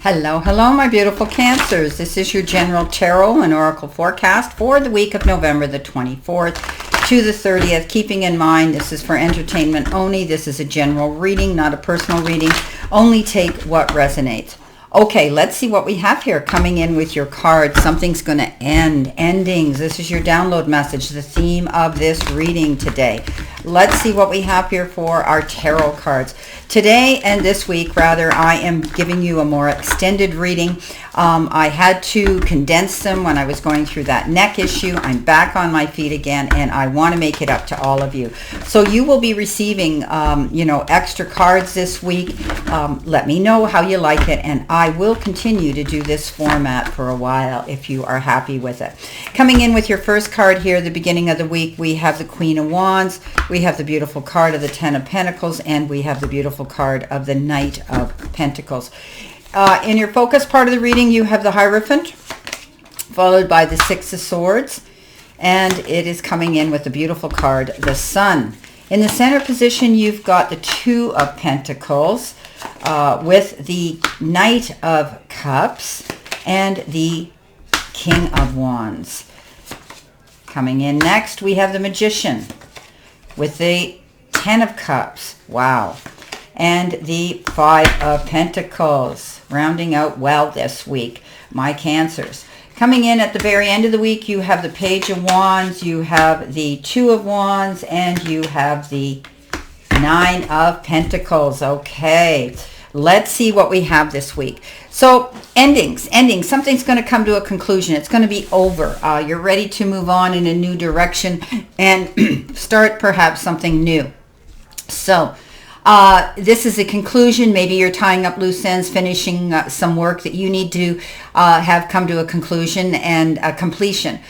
Hello, hello, my beautiful Cancers. This is your general tarot and oracle forecast for the week of November the 24th to the 30th. Keeping in mind, this is for entertainment only. This is a general reading, not a personal reading. Only take what resonates. Okay, let's see what we have here coming in with your cards. Something's going to end. Endings. This is your download message, the theme of this reading today. Let's see what we have here for our tarot cards. Today and this week, rather, I am giving you a more extended reading. I had to condense them when I was going through that neck issue. I'm back on my feet again, and I want to make it up to all of you. So you will be receiving, extra cards this week. Let me know how you like it, and I will continue to do this format for a while if you are happy with it. Coming in with your first card here, the beginning of the week, we have the Queen of Wands. We have the beautiful card of the Ten of Pentacles, and we have the beautiful card of the Knight of Pentacles. In your focus part of the reading, you have the Hierophant, followed by the Six of Swords, and it is coming in with the beautiful card, the Sun. In the center position, you've got the Two of Pentacles, with the Knight of Cups and the King of Wands. Coming in next, we have the Magician with the Ten of Cups. Wow. And the Five of Pentacles, rounding out well this week, my Cancers. Coming in at the very end of the week, you have the Page of Wands, you have the Two of Wands, and you have the Nine of Pentacles. Okay, let's see what we have this week. So endings. Something's going to come to a conclusion. It's going to be over. You're ready to move on in a new direction and start perhaps something new. So this is a conclusion. Maybe you're tying up loose ends, finishing some work that you need to have come to a conclusion and a completion.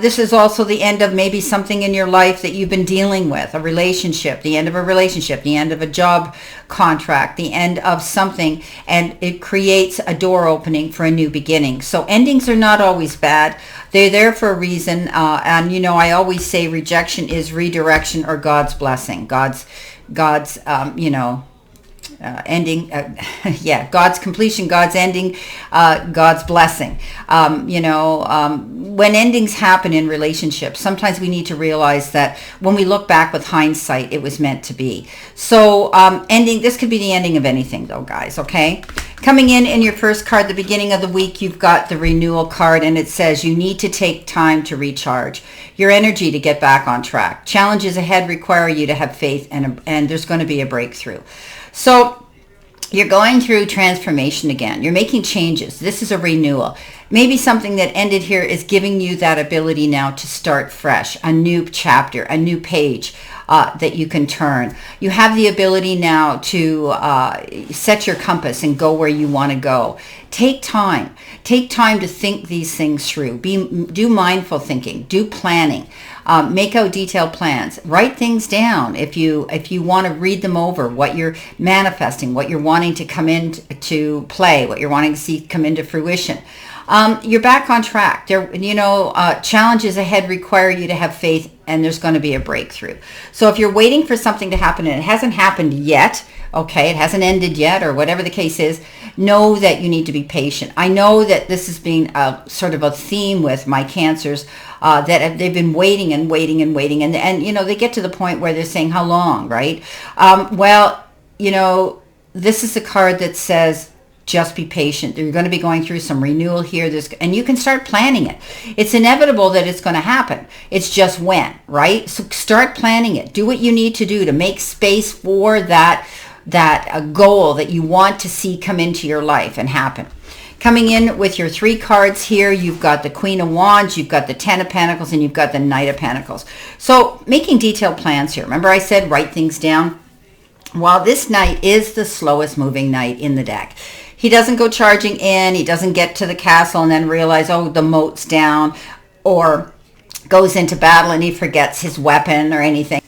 This is also the end of maybe something in your life that you've been dealing with, a relationship, the end of a relationship, the end of a job contract, the end of something, and it creates a door opening for a new beginning. So endings are not always bad. They're there for a reason. And, I always say rejection is redirection or God's blessing. God's ending, God's completion, God's ending, God's blessing. When endings happen in relationships, sometimes we need to realize that when we look back with hindsight, it was meant to be. So this could be the ending of anything though, guys, okay? Coming in your first card, the beginning of the week, you've got the Renewal card, and it says you need to take time to recharge your energy to get back on track. Challenges ahead require you to have faith, and there's going to be a breakthrough. So you're going through transformation again. You're making changes. This is a renewal. Maybe something that ended here is giving you that ability now to start fresh, a new chapter, a new page that you can turn. You have the ability now to set your compass and go where you want to go. Take time. Take time to think these things through. Do mindful thinking. Do planning. Make out detailed plans. Write things down if you want to read them over, what you're manifesting, what you're wanting to come into play, what you're wanting to see come into fruition. You're back on track. Challenges ahead require you to have faith, and there's going to be a breakthrough. So if you're waiting for something to happen and it hasn't happened yet, okay, it hasn't ended yet, or whatever the case is, know that you need to be patient. I know that this has been sort of a theme with my Cancers, that they've been waiting and waiting and waiting, and they get to the point where they're saying, how long, right? This is a card that says, just be patient. You're going to be going through some renewal here, and you can start planning it. It's inevitable that it's going to happen. It's just when, right? So start planning it. Do what you need to do to make space for that goal that you want to see come into your life and happen. Coming in with your three cards here, you've got the Queen of Wands, you've got the Ten of Pentacles, and you've got the Knight of Pentacles. So making detailed plans here. Remember I said write things down? While this knight is the slowest moving knight in the deck, he doesn't go charging in, he doesn't get to the castle and then realize, oh, the moat's down, or goes into battle and he forgets his weapon or anything.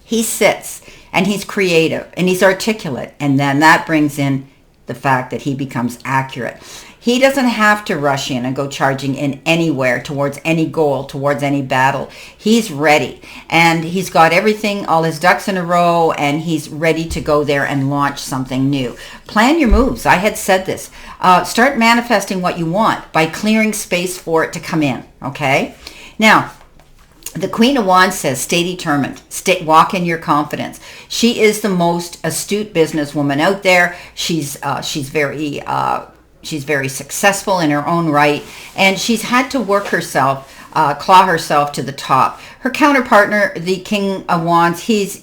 He sits and he's creative and he's articulate, and then that brings in the fact that he becomes accurate. He doesn't have to rush in and go charging in anywhere towards any goal, towards any battle. He's ready, and he's got everything, all his ducks in a row, and he's ready to go there and launch something new. Plan your moves. I had said this. Start manifesting what you want by clearing space for it to come in, okay? Now, the Queen of Wands says, stay determined, walk in your confidence. She is the most astute businesswoman out there. She's very successful in her own right, and she's had to work herself, claw herself to the top. Her counterpartner, the King of Wands, he's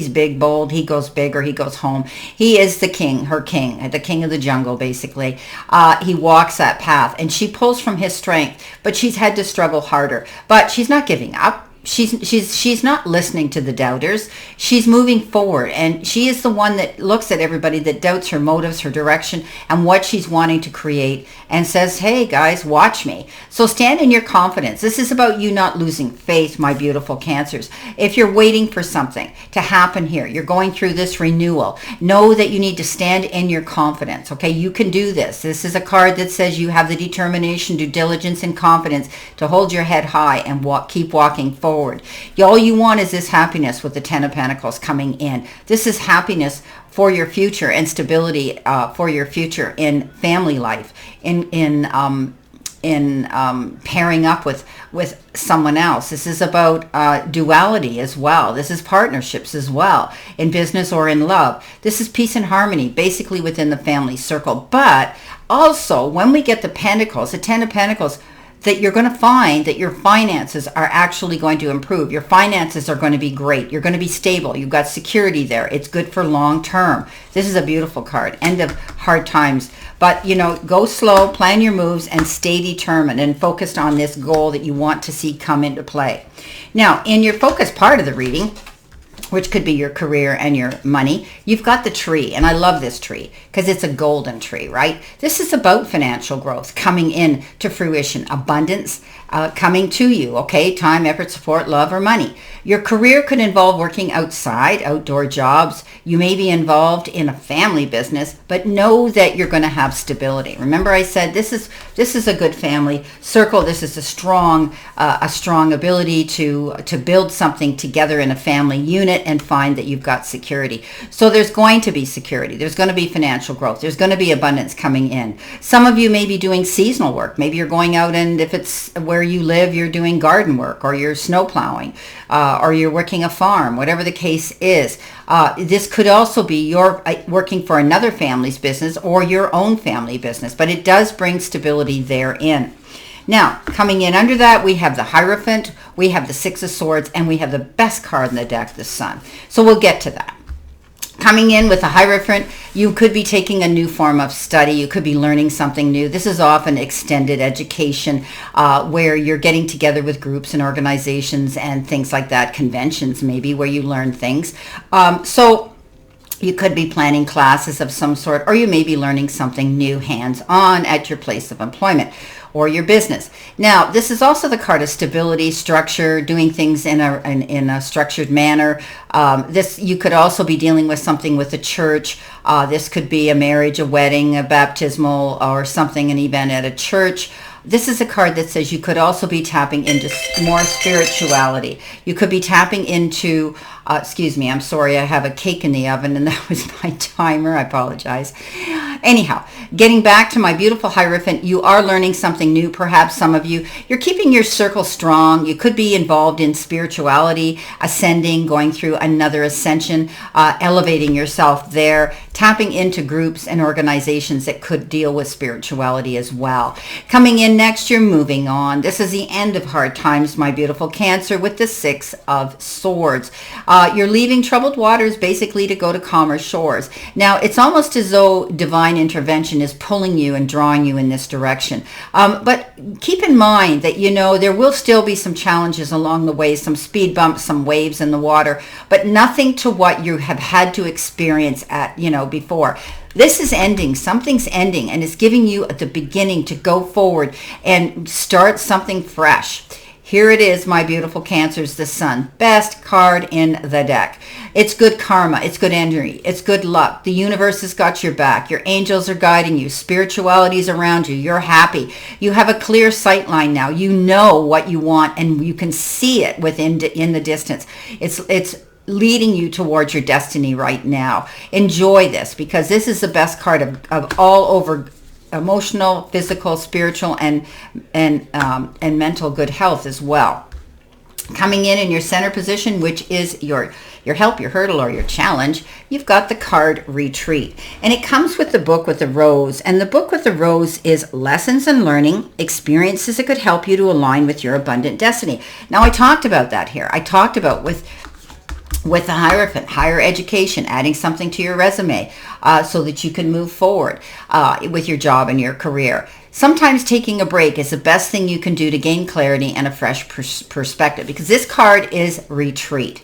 big, bold. He goes big or he goes home. He is the king, her king, the king of the jungle, basically. He walks that path, and she pulls from his strength, but she's had to struggle harder. But she's not giving up. She's not listening to the doubters. She's moving forward, and she is the one that looks at everybody that doubts her motives, her direction, and what she's wanting to create, and says, hey guys, watch me. So stand in your confidence. This is about you not losing faith, my beautiful Cancers. If you're waiting for something to happen here, you're going through this renewal, know that you need to stand in your confidence. Okay, you can do this. This is a card that says you have the determination, due diligence, and confidence to hold your head high and keep walking forward. All you want is this happiness with the Ten of Pentacles coming in. This is happiness for your future and stability for your future in family life, in pairing up with someone else. This is about duality as well. This is partnerships as well, in business or in love. This is peace and harmony, basically within the family circle. But also, when we get the Pentacles, the Ten of Pentacles, that you're going to find that your finances are actually going to improve. Your finances are going to be great. You're going to be stable. You've got security there. It's good for long term. This is a beautiful card. End of hard times. But, go slow, plan your moves, and stay determined and focused on this goal that you want to see come into play. Now, in your focus part of the reading, which could be your career and your money, you've got the tree. And I love this tree because it's a golden tree, right? This is about financial growth coming in to fruition, abundance coming to you, okay? Time, effort, support, love, or money. Your career could involve working outside, outdoor jobs. You may be involved in a family business, but know that you're going to have stability. Remember I said this is a good family circle. This is a strong ability to build something together in a family unit and find that you've got security. So there's going to be security. There's going to be financial growth. There's going to be abundance coming in. Some of you may be doing seasonal work. Maybe you're going out, and if it's where you live, you're doing garden work, or you're snow plowing, or you're working a farm, whatever the case is. This could also be you're working for another family's business or your own family business, but it does bring stability therein. Now, coming in under that, we have the Hierophant, we have the Six of Swords, and we have the best card in the deck, the Sun. So we'll get to that. Coming in with the Hierophant, you could be taking a new form of study. You could be learning something new. This is often extended education where you're getting together with groups and organizations and things like that, conventions maybe, where you learn things. So you could be planning classes of some sort, or you may be learning something new hands-on at your place of employment or your business. Now, this is also the card of stability, structure, doing things in a structured manner. This, you could also be dealing with something with the church. This could be a marriage, a wedding, a baptismal, or something, an event at a church. This is a card that says you could also be tapping into more spirituality. You could be tapping into, excuse me, I'm sorry, I have a cake in the oven and that was my timer. I apologize. Anyhow, getting back to my beautiful Hierophant, you are learning something new. Perhaps some of you, you're keeping your circle strong. You could be involved in spirituality, ascending, going through another ascension, elevating yourself there, tapping into groups and organizations that could deal with spirituality as well. Coming in next, you're moving on. This is the end of hard times, my beautiful Cancer, with the Six of Swords. You're leaving troubled waters basically to go to calmer shores. Now, it's almost as though divine intervention is pulling you and drawing you in this direction. But keep in mind that, there will still be some challenges along the way, some speed bumps, some waves in the water, but nothing to what you have had to experience at, before. This is ending. Something's ending, and it's giving you at the beginning to go forward and start something fresh. Here it is, my beautiful Cancers, the Sun. Best card in the deck. It's good karma. It's good energy. It's good luck. The universe has got your back. Your angels are guiding you. Spirituality is around you. You're happy. You have a clear sight line now. You know what you want, and you can see it in the distance. It's leading you towards your destiny right now. Enjoy this, because this is the best card of all over emotional, physical, spiritual, and mental good health as well. Coming in your center position, which is your help, your hurdle, or your challenge, you've got the card Retreat. And it comes with the book with the rose. And the book with the rose is lessons and learning, experiences that could help you to align with your abundant destiny. Now, I talked about that here. I talked about with the Hierophant, higher education, adding something to your resume so that you can move forward with your job and your career. Sometimes taking a break is the best thing you can do to gain clarity and a fresh perspective, because this card is Retreat.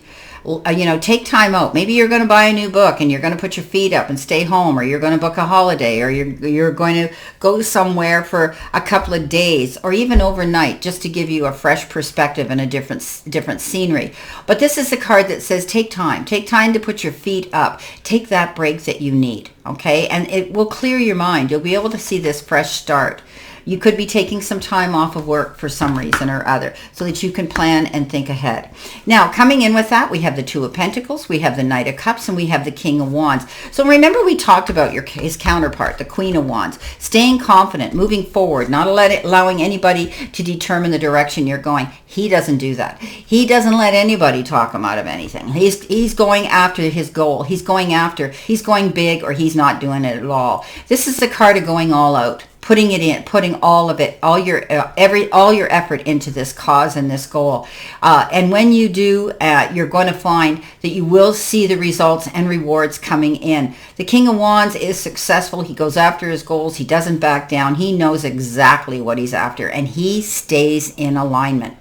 Take time out. Maybe you're going to buy a new book and you're going to put your feet up and stay home, or you're going to book a holiday, or you're going to go somewhere for a couple of days, or even overnight, just to give you a fresh perspective and a different scenery. But this is the card that says take time to put your feet up, take that break that you need, okay? And it will clear your mind. You'll be able to see this fresh start. You could be taking some time off of work for some reason or other, so that you can plan and think ahead. Now, coming in with that, we have the Two of Pentacles, we have the Knight of Cups, and we have the King of Wands. So remember, we talked about his counterpart, the Queen of Wands. Staying confident, moving forward, not allowing anybody to determine the direction you're going. He doesn't do that. He doesn't let anybody talk him out of anything. He's going after his goal. He's going big, or he's not doing it at all. This is the card of going all out. Putting it in, putting all of it, all your effort into this cause and this goal. And when you do, you're going to find that you will see the results and rewards coming in. The King of Wands is successful. He goes after his goals. He doesn't back down. He knows exactly what he's after, and he stays in alignment.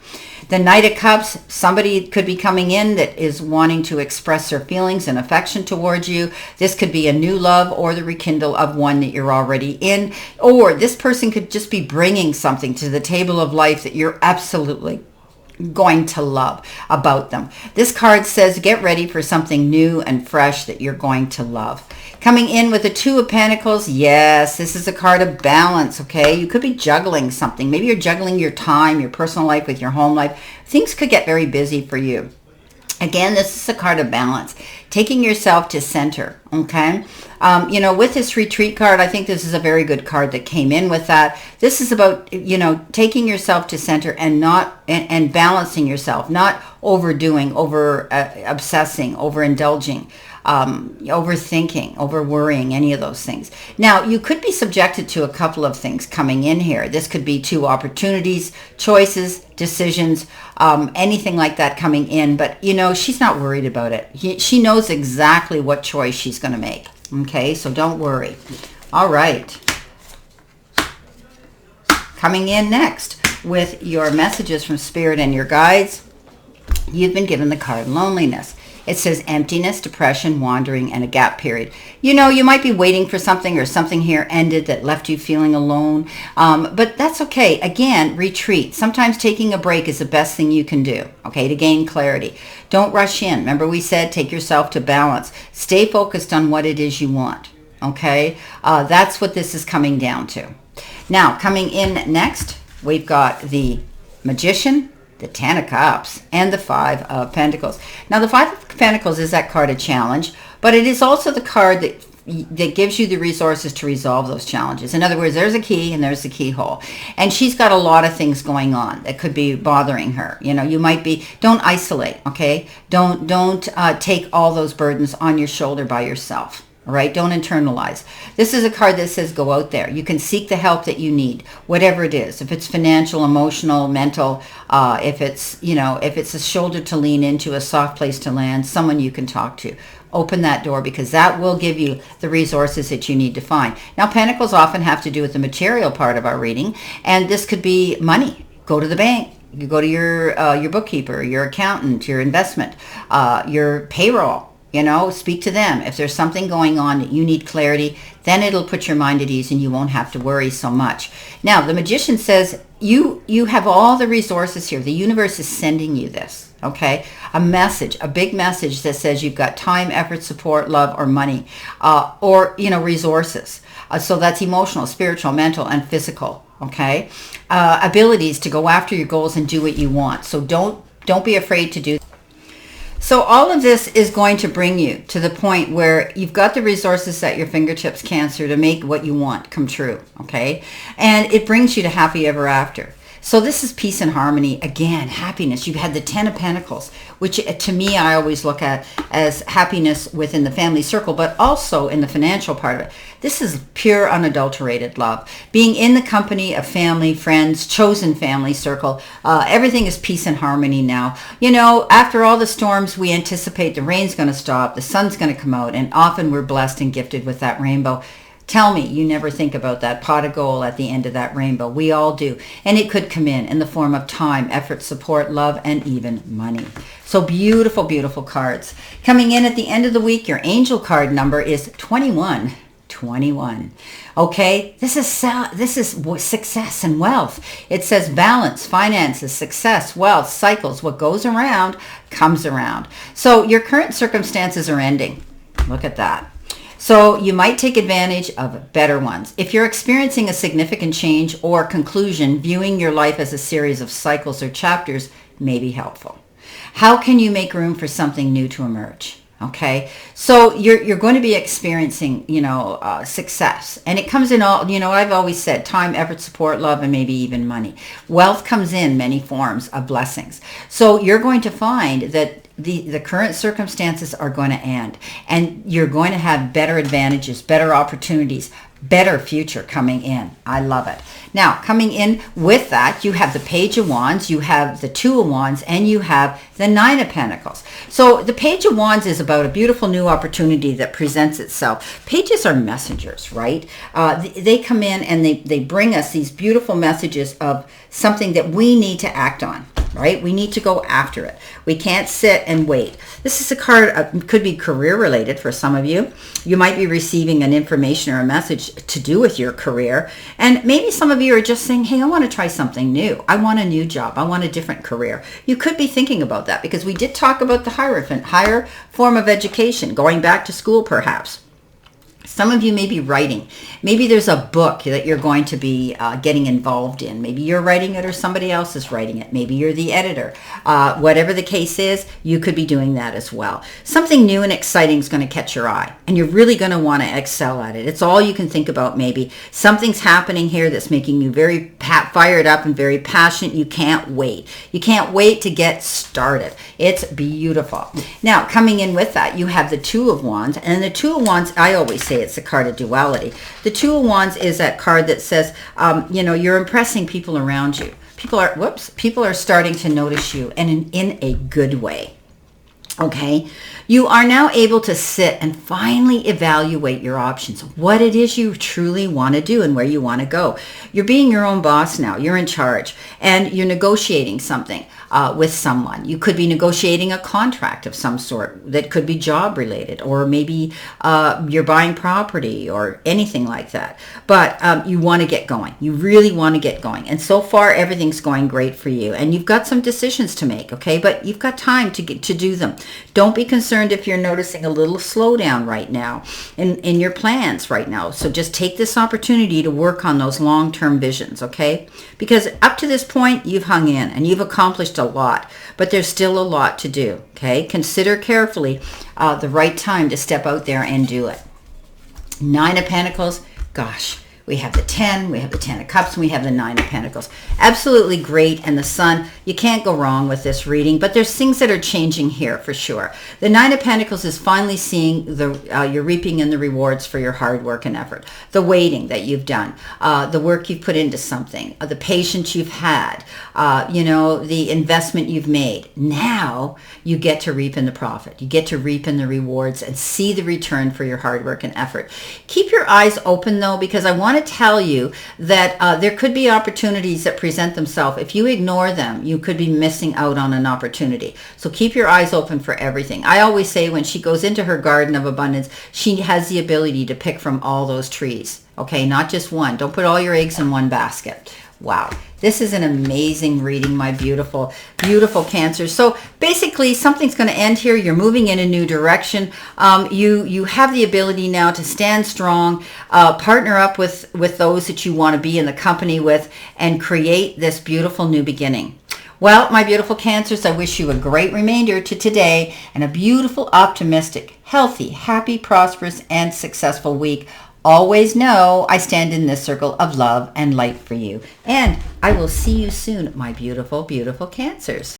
The Knight of Cups, somebody could be coming in that is wanting to express their feelings and affection towards you. This could be a new love or the rekindle of one that you're already in. Or this person could just be bringing something to the table of life that you're absolutely going to love about them. This card says get ready for something new and fresh that you're going to love. Coming in with the Two of Pentacles, yes, this is a card of balance, okay? You could be juggling something. Maybe you're juggling your time, your personal life with your home life. Things could get very busy for you. Again, this is a card of balance, taking yourself to center, okay? With this Retreat card, I think this is a very good card that came in with that. This is about, taking yourself to center and balancing yourself, not overdoing, obsessing, overindulging, overthinking, over worrying, any of those things. Now, you could be subjected to a couple of things coming in here. This could be two opportunities, choices, decisions, anything like that coming in. But, she's not worried about it. She knows exactly what choice she's going to make. Okay, so don't worry. All right. Coming in next with your messages from Spirit and your guides, you've been given the card Loneliness. It says emptiness, depression, wandering, and a gap period. You might be waiting for something, or something here ended that left you feeling alone. But that's okay. Again, retreat. Sometimes taking a break is the best thing you can do, okay, to gain clarity. Don't rush in. Remember we said take yourself to balance. Stay focused on what it is you want, okay? That's what this is coming down to. Now, coming in next, we've got the Magician, the Ten of Cups, and the Five of Pentacles. Now, the Five of Pentacles is that card of challenge, but it is also the card that gives you the resources to resolve those challenges. In other words, there's a key and there's the keyhole. And she's got a lot of things going on that could be bothering her. You might be, don't isolate, okay? Don't take all those burdens on your shoulder by yourself. All right, don't internalize. This is a card that says go out there. You can seek the help that you need, whatever it is. If it's financial, emotional, mental, if it's a shoulder to lean into, a soft place to land, someone you can talk to. Open that door, because that will give you the resources that you need to find. Now, Pentacles often have to do with the material part of our reading, and this could be money. Go to the bank. You go to your bookkeeper, your accountant, your investment, your payroll. Speak to them. If there's something going on that you need clarity, Then it'll put your mind at ease and you won't have to worry so much. Now, the Magician says you have all the resources here. The universe is sending you this, okay? A message, a big message that says you've got time, effort, support, love, or money, or, resources. So that's emotional, spiritual, mental, and physical, okay? Abilities to go after your goals and do what you want. So don't be afraid to do. So all of this is going to bring you to the point where you've got the resources at your fingertips, Cancer, to make what you want come true, okay? And it brings you to happy ever after. So this is peace and harmony. Again, happiness. You've had the 10 of Pentacles, which to me, I always look at as happiness within the family circle, but also in the financial part of it. This is pure, unadulterated love. Being in the company of family, friends, chosen family circle. Everything is peace and harmony now. After all the storms, we anticipate the rain's going to stop, the sun's going to come out, and often we're blessed and gifted with that rainbow. Tell me you never think about that pot of gold at the end of that rainbow. We all do. And it could come in the form of time, effort, support, love, and even money. So beautiful, beautiful cards. Coming in at the end of the week, your angel card number is 21. Okay, this is success and wealth. It says balance, finances, success, wealth, cycles. What goes around comes around. So your current circumstances are ending. Look at that. So you might take advantage of better ones. If you're experiencing a significant change or conclusion, viewing your life as a series of cycles or chapters may be helpful. How can you make room for something new to emerge? Okay, so you're going to be experiencing, success. And it comes in all, I've always said time, effort, support, love, and maybe even money. Wealth comes in many forms of blessings. So you're going to find that the current circumstances are going to end, and you're going to have better advantages, better opportunities, better future coming in. I love it. Now, coming in with that, you have the Page of Wands, you have the Two of Wands, and you have the Nine of Pentacles. So the Page of Wands is about a beautiful new opportunity that presents itself. Pages are messengers, right? They come in and they bring us these beautiful messages of something that we need to act on. Right? We need to go after it. We can't sit and wait. This is a card, could be career related for some of you. You might be receiving an information or a message to do with your career. And maybe some of you are just saying, hey, I want to try something new. I want a new job. I want a different career. You could be thinking about that because we did talk about the Hierophant, higher form of education, going back to school perhaps. Some of you may be writing. Maybe there's a book that you're going to be getting involved in. Maybe you're writing it or somebody else is writing it. Maybe you're the editor. Whatever the case is, you could be doing that as well. Something new and exciting is going to catch your eye, and you're really going to want to excel at it. It's all you can think about maybe. Something's happening here that's making you very fired up and very passionate. You can't wait. You can't wait to get started. It's beautiful. Now, coming in with that, you have the Two of Wands, and the Two of Wands, I always say it's a card of duality. The Two of Wands is that card that says, you're impressing people around you. People are starting to notice you, and in a good way. Okay, you are now able to sit and finally evaluate your options, what it is you truly want to do and where you want to go. You're being your own boss now. You're in charge, and you're negotiating something with someone. You could be negotiating a contract of some sort that could be job related, or maybe you're buying property or anything like that. But you want to get going. You really want to get going. And so far, everything's going great for you. And you've got some decisions to make, okay? But you've got time to do them. Don't be concerned if you're noticing a little slowdown right now in your plans right now. So just take this opportunity to work on those long-term visions, okay? Because up to this point, you've hung in and you've accomplished a lot, but there's still a lot to do, okay? Consider carefully the right time to step out there and do it. Nine of Pentacles, gosh. We have the 10, we have the 10 of Cups, and we have the 9 of Pentacles. Absolutely great. And the Sun, you can't go wrong with this reading, but there's things that are changing here for sure. The 9 of Pentacles is finally seeing you're reaping in the rewards for your hard work and effort. The waiting that you've done, the work you've put into something, the patience you've had, the investment you've made. Now you get to reap in the profit. You get to reap in the rewards and see the return for your hard work and effort. Keep your eyes open though, because I want to to tell you that there could be opportunities that present themselves. If you ignore them, you could be missing out on an opportunity. So keep your eyes open for everything. I always say when she goes into her garden of abundance, she has the ability to pick from all those trees. Okay, not just one. Don't put all your eggs in one basket. Wow. This is an amazing reading, my beautiful, beautiful Cancer. So basically, something's going to end here. You're moving in a new direction. You have the ability now to stand strong, partner up with those that you want to be in the company with, and create this beautiful new beginning. Well, my beautiful Cancers, I wish you a great remainder to today and a beautiful, optimistic, healthy, happy, prosperous, and successful week. Always know I stand in this circle of love and light for you. And I will see you soon, my beautiful, beautiful Cancers.